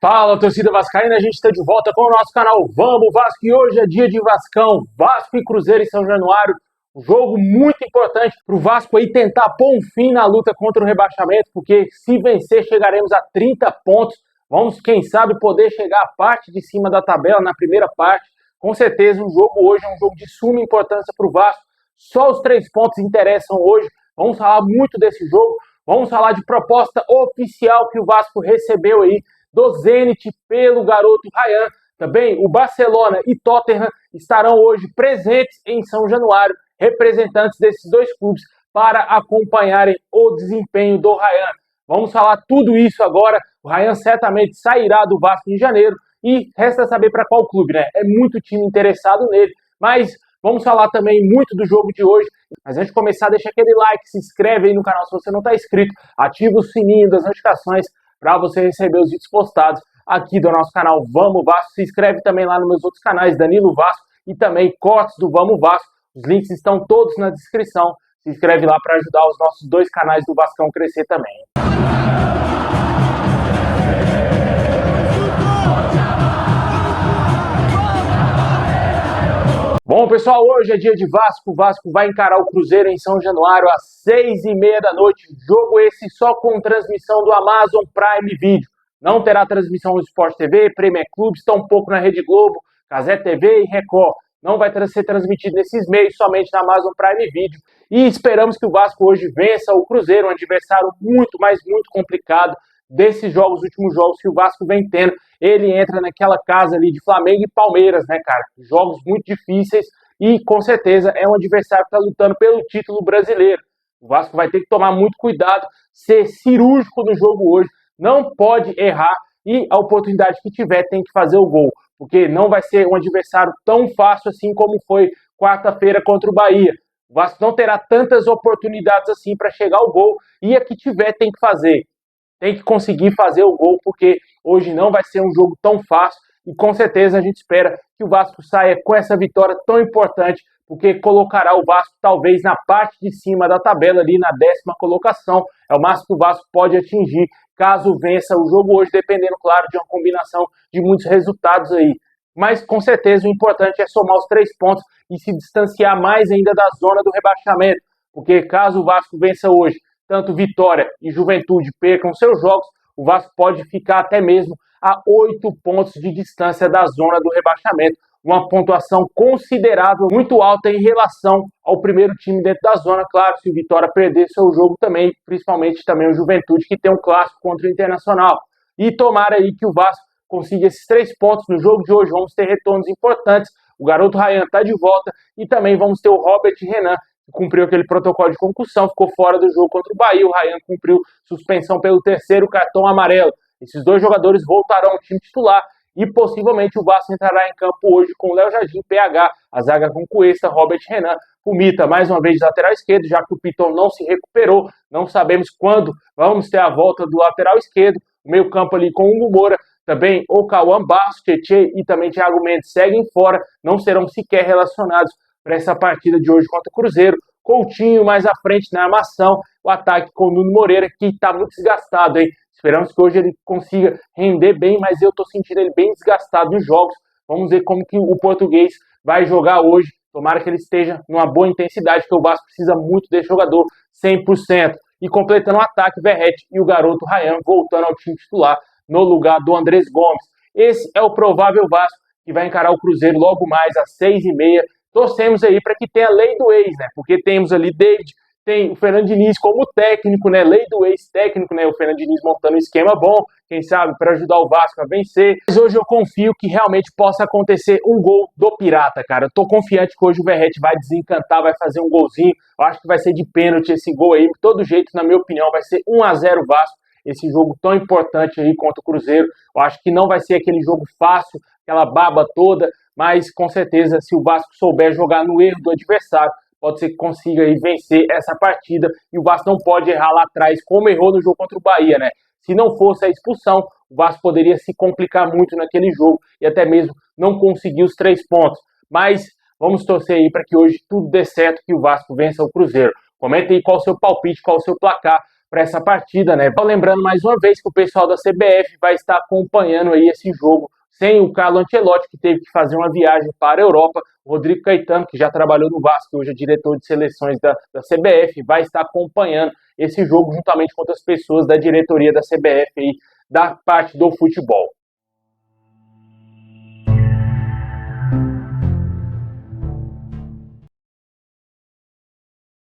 Fala, torcida vascaína, a gente está de volta com o nosso canal Vamos Vasco e hoje é dia de Vascão, Vasco e Cruzeiro em São Januário. Um jogo muito importante para o Vasco aí tentar pôr um fim na luta contra o rebaixamento, porque se vencer chegaremos a 30 pontos. Vamos, quem sabe, poder chegar à parte de cima da tabela na primeira parte. Com certeza o jogo hoje é um jogo de suma importância para o Vasco. Só os 3 pontos interessam hoje. Vamos falar muito desse jogo. Vamos falar de proposta oficial que o Vasco recebeu aí do Zenit pelo garoto Ryan. Também o Barcelona e Tottenham estarão hoje presentes em São Januário, representantes desses dois clubes, para acompanharem o desempenho do Ryan. Vamos falar tudo isso agora. O Ryan certamente sairá do Vasco em janeiro e resta saber para qual clube, né? É muito time interessado nele, mas vamos falar também muito do jogo de hoje. Mas antes de começar, deixa aquele like, se inscreve aí no canal se você não está inscrito, ativa o sininho das notificações para você receber os vídeos postados aqui do nosso canal Vamos Vasco. Se inscreve também lá nos meus outros canais, Danilo Vasco e também Cortes do Vamos Vasco. Os links estão todos na descrição. Se inscreve lá para ajudar os nossos dois canais do Vascão a crescer também. Bom, pessoal, hoje é dia de Vasco. O Vasco vai encarar o Cruzeiro em São Januário às 6h30 da noite. Jogo esse só com transmissão do Amazon Prime Video. Não terá transmissão no Sport TV, Premier Clubes, tampouco na Rede Globo, Cazé TV e Record. Não vai ser transmitido nesses meios, somente na Amazon Prime Video. E esperamos que o Vasco hoje vença o Cruzeiro, um adversário muito, mas muito complicado desses jogos, últimos jogos que o Vasco vem tendo. Ele entra naquela casa ali de Flamengo e Palmeiras, né, cara? Jogos muito difíceis e, com certeza, é um adversário que está lutando pelo título brasileiro. O Vasco vai ter que tomar muito cuidado, ser cirúrgico no jogo hoje, não pode errar e a oportunidade que tiver tem que fazer o gol, porque não vai ser um adversário tão fácil assim como foi quarta-feira contra o Bahia. O Vasco não terá tantas oportunidades assim para chegar ao gol e a que tiver tem que fazer. Tem que conseguir fazer o gol, porque hoje não vai ser um jogo tão fácil e com certeza a gente espera que o Vasco saia com essa vitória tão importante, porque colocará o Vasco talvez na parte de cima da tabela, ali na 10ª colocação. É o máximo que o Vasco pode atingir caso vença o jogo hoje, dependendo, claro, de uma combinação de muitos resultados aí. Mas com certeza o importante é somar os 3 pontos e se distanciar mais ainda da zona do rebaixamento, porque caso o Vasco vença hoje, tanto Vitória e Juventude percam seus jogos, o Vasco pode ficar até mesmo a 8 pontos de distância da zona do rebaixamento. Uma pontuação considerável, muito alta em relação ao primeiro time dentro da zona. Claro, se o Vitória perder seu jogo também, principalmente também o Juventude, que tem um clássico contra o Internacional. E tomara aí que o Vasco consiga esses 3 pontos no jogo de hoje. Vamos ter retornos importantes. O garoto Ryan está de volta e também vamos ter o Robert Renan, que cumpriu aquele protocolo de concussão, ficou fora do jogo contra o Bahia. O Ryan cumpriu suspensão pelo 3º cartão amarelo. Esses dois jogadores voltarão ao time titular e possivelmente o Vasco entrará em campo hoje com o Léo Jardim, PH, a zaga com Cuesta, Robert Renan, Pumita, mais uma vez de lateral esquerdo, já que o Piton não se recuperou, não sabemos quando vamos ter a volta do lateral esquerdo, o meio campo ali com o Hugo Moura, também o Cauã Barros, Tietê e também Thiago Mendes seguem fora, não serão sequer relacionados para essa partida de hoje contra o Cruzeiro. Coutinho mais à frente na armação, o ataque com o Nuno Moreira, que está muito desgastado, hein? Esperamos que hoje ele consiga render bem, mas eu estou sentindo ele bem desgastado nos jogos. Vamos ver como que o português vai jogar hoje. Tomara que ele esteja numa boa intensidade, porque o Vasco precisa muito desse jogador 100%. E completando o ataque, Verratti e o garoto Ryan voltando ao time titular no lugar do Andrés Gomes. Esse é o provável Vasco que vai encarar o Cruzeiro logo mais às 6h30. Torcemos aí para que tenha lei do ex, né? Porque temos ali David, tem o Fernando Diniz como técnico, né? Lei do ex-técnico, né? O Fernando Diniz montando um esquema bom, quem sabe, para ajudar o Vasco a vencer. Mas hoje eu confio que realmente possa acontecer um gol do Pirata, cara. Eu tô confiante que hoje o Verratti vai desencantar, vai fazer um golzinho. Eu acho que vai ser de pênalti esse gol aí. De todo jeito, na minha opinião, vai ser 1-0 Vasco. Esse jogo tão importante aí contra o Cruzeiro. Eu acho que não vai ser aquele jogo fácil, aquela baba toda, mas com certeza, se o Vasco souber jogar no erro do adversário, pode ser que consiga aí vencer essa partida, e o Vasco não pode errar lá atrás, como errou no jogo contra o Bahia, né? Se não fosse a expulsão, o Vasco poderia se complicar muito naquele jogo e até mesmo não conseguir os 3 pontos. Mas vamos torcer aí para que hoje tudo dê certo, que o Vasco vença o Cruzeiro. Comenta aí qual o seu palpite, qual o seu placar para essa partida, né? Lembrando mais uma vez que o pessoal da CBF vai estar acompanhando aí esse jogo sem o Carlo Ancelotti, que teve que fazer uma viagem para a Europa. O Rodrigo Caetano, que já trabalhou no Vasco, hoje é diretor de seleções da CBF, vai estar acompanhando esse jogo juntamente com outras pessoas da diretoria da CBF aí, da parte do futebol.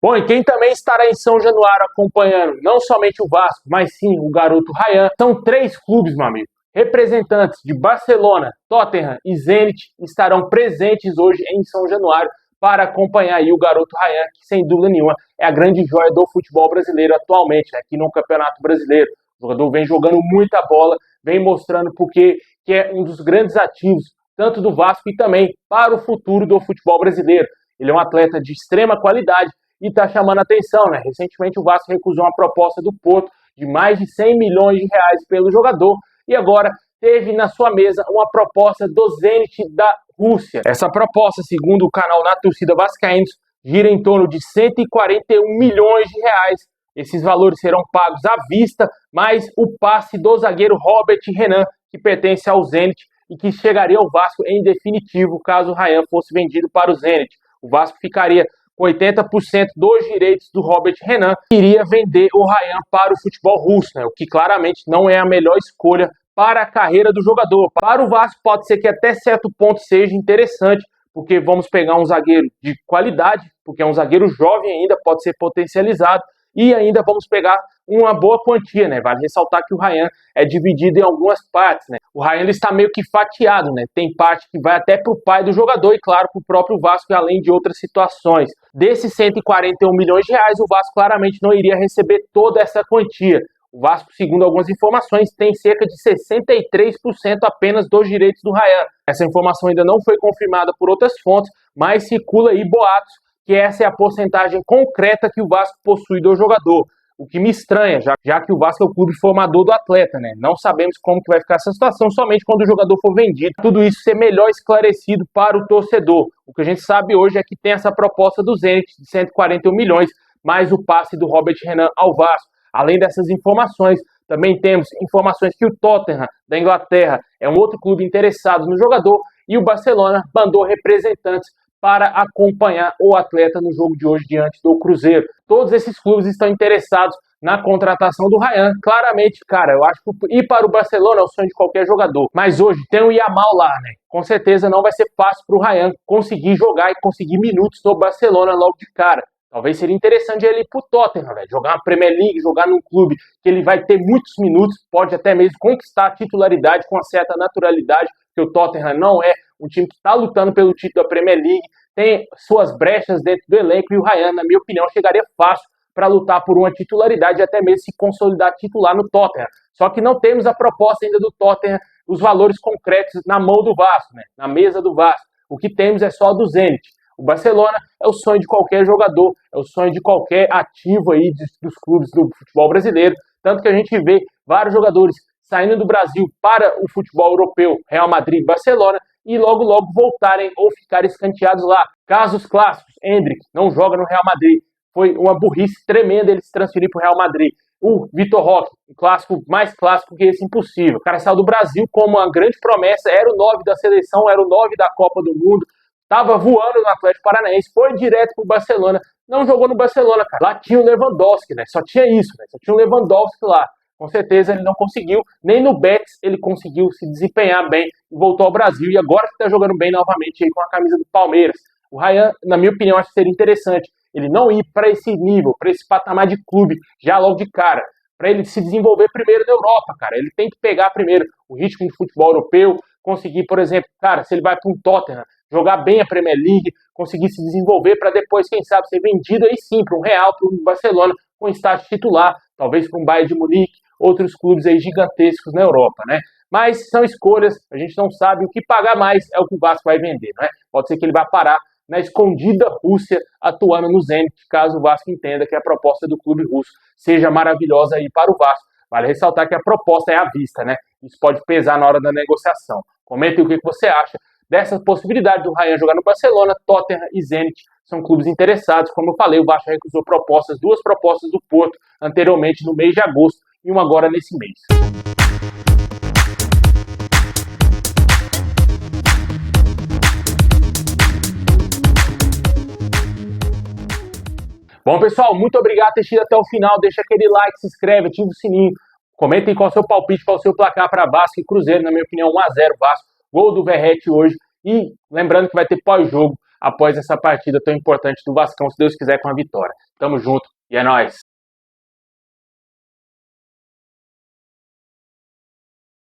Bom, e quem também estará em São Januário acompanhando não somente o Vasco, mas sim o garoto Ryan, são 3 clubes, meu amigo. Representantes de Barcelona, Tottenham e Zenit estarão presentes hoje em São Januário para acompanhar aí o garoto Ryan, que sem dúvida nenhuma é a grande joia do futebol brasileiro atualmente, né, aqui no Campeonato Brasileiro. O jogador vem jogando muita bola, vem mostrando porque que é um dos grandes ativos, tanto do Vasco e também para o futuro do futebol brasileiro. Ele é um atleta de extrema qualidade e está chamando a atenção, né? Recentemente o Vasco recusou uma proposta do Porto de mais de 100 milhões de reais pelo jogador e agora teve na sua mesa uma proposta do Zenit da Rússia. Essa proposta, segundo o canal Na Torcida Vascaínos, gira em torno de 141 milhões de reais. Esses valores serão pagos à vista, mais o passe do zagueiro Robert Renan, que pertence ao Zenit e que chegaria ao Vasco em definitivo caso o Ryan fosse vendido para o Zenit. O Vasco ficaria com 80% dos direitos do Robert Renan, iria vender o Ryan para o futebol russo, né? O que claramente não é a melhor escolha para a carreira do jogador. Para o Vasco pode ser que até certo ponto seja interessante, porque vamos pegar um zagueiro de qualidade, porque é um zagueiro jovem ainda, pode ser potencializado, e ainda vamos pegar uma boa quantia, né? Vale ressaltar que o Ryan é dividido em algumas partes, né? O Ryan ele está meio que fatiado, né? Tem parte que vai até para o pai do jogador e, claro, para o próprio Vasco, além de outras situações. Desses 141 milhões de reais, o Vasco claramente não iria receber toda essa quantia. O Vasco, segundo algumas informações, tem cerca de 63% apenas dos direitos do Ryan. Essa informação ainda não foi confirmada por outras fontes, mas circula aí boatos que essa é a porcentagem concreta que o Vasco possui do jogador. O que me estranha, já que o Vasco é o clube formador do atleta, né? Não sabemos como que vai ficar essa situação somente quando o jogador for vendido. Tudo isso ser melhor esclarecido para o torcedor. O que a gente sabe hoje é que tem essa proposta do Zenit de 141 milhões, mais o passe do Robert Renan ao Vasco. Além dessas informações, também temos informações que o Tottenham, da Inglaterra, é um outro clube interessado no jogador e o Barcelona mandou representantes para acompanhar o atleta no jogo de hoje diante do Cruzeiro. Todos esses clubes estão interessados na contratação do Ryan. Claramente, cara, eu acho que ir para o Barcelona é o sonho de qualquer jogador. Mas hoje tem o Yamal lá, né? Com certeza não vai ser fácil para o Ryan conseguir jogar e conseguir minutos no Barcelona logo de cara. Talvez seria interessante ele ir pro Tottenham, velho. Jogar uma Premier League, jogar num clube que ele vai ter muitos minutos, pode até mesmo conquistar a titularidade com uma certa naturalidade, porque o Tottenham não é um time que está lutando pelo título da Premier League, tem suas brechas dentro do elenco e o Ryan, na minha opinião, chegaria fácil para lutar por uma titularidade e até mesmo se consolidar titular no Tottenham. Só que não temos a proposta ainda do Tottenham, os valores concretos na mão do Vasco, né? Na mesa do Vasco. O que temos é só do Zenit. O Barcelona é o sonho de qualquer jogador, é o sonho de qualquer ativo aí dos clubes do futebol brasileiro. Tanto que a gente vê vários jogadores saindo do Brasil para o futebol europeu, Real Madrid e Barcelona, e logo voltarem ou ficarem escanteados lá. Casos clássicos, Endrick não joga no Real Madrid. Foi uma burrice tremenda ele se transferir para o Real Madrid. O Vitor Roque, um clássico mais clássico que esse impossível. O cara saiu do Brasil como uma grande promessa, era o 9 da seleção, era o 9 da Copa do Mundo, estava voando no Atlético Paranaense, foi direto pro Barcelona, não jogou no Barcelona, cara. Lá tinha o Lewandowski, né? Só tinha isso, né? Só tinha o Lewandowski lá. Com certeza ele não conseguiu, nem no Betis ele conseguiu se desempenhar bem e voltou ao Brasil. E agora que está jogando bem novamente aí com a camisa do Palmeiras. O Ryan, na minha opinião, acho que seria interessante ele não ir para esse nível, para esse patamar de clube, já logo de cara. Para ele se desenvolver primeiro na Europa, cara. Ele tem que pegar primeiro o ritmo de futebol europeu, conseguir, por exemplo, cara, se ele vai para um Tottenham, jogar bem a Premier League, conseguir se desenvolver para depois, quem sabe, ser vendido aí sim para um Real, para um Barcelona, com status titular, talvez para um Bayern de Munique, outros clubes aí gigantescos na Europa, né? Mas são escolhas, a gente não sabe o que pagar mais é o que o Vasco vai vender, né? Pode ser que ele vá parar na escondida Rússia, atuando no Zenit, caso o Vasco entenda que a proposta do clube russo seja maravilhosa aí para o Vasco. Vale ressaltar que a proposta é à vista, né? Isso pode pesar na hora da negociação. Comente o que você acha. dessa possibilidade do Ryan jogar no Barcelona, Tottenham e Zenit são clubes interessados. Como eu falei, o Vasco recusou duas propostas do Porto anteriormente no mês de agosto e uma agora nesse mês. Bom, pessoal, muito obrigado por ter assistido até o final. Deixa aquele like, se inscreve, ativa o sininho. Comentem qual é o seu palpite, qual é o seu placar para Vasco e Cruzeiro. Na minha opinião, 1 a 0 Vasco. Gol do Verratti hoje. E lembrando que vai ter pós-jogo após essa partida tão importante do Vascão, se Deus quiser, com a vitória. Tamo junto e é nóis!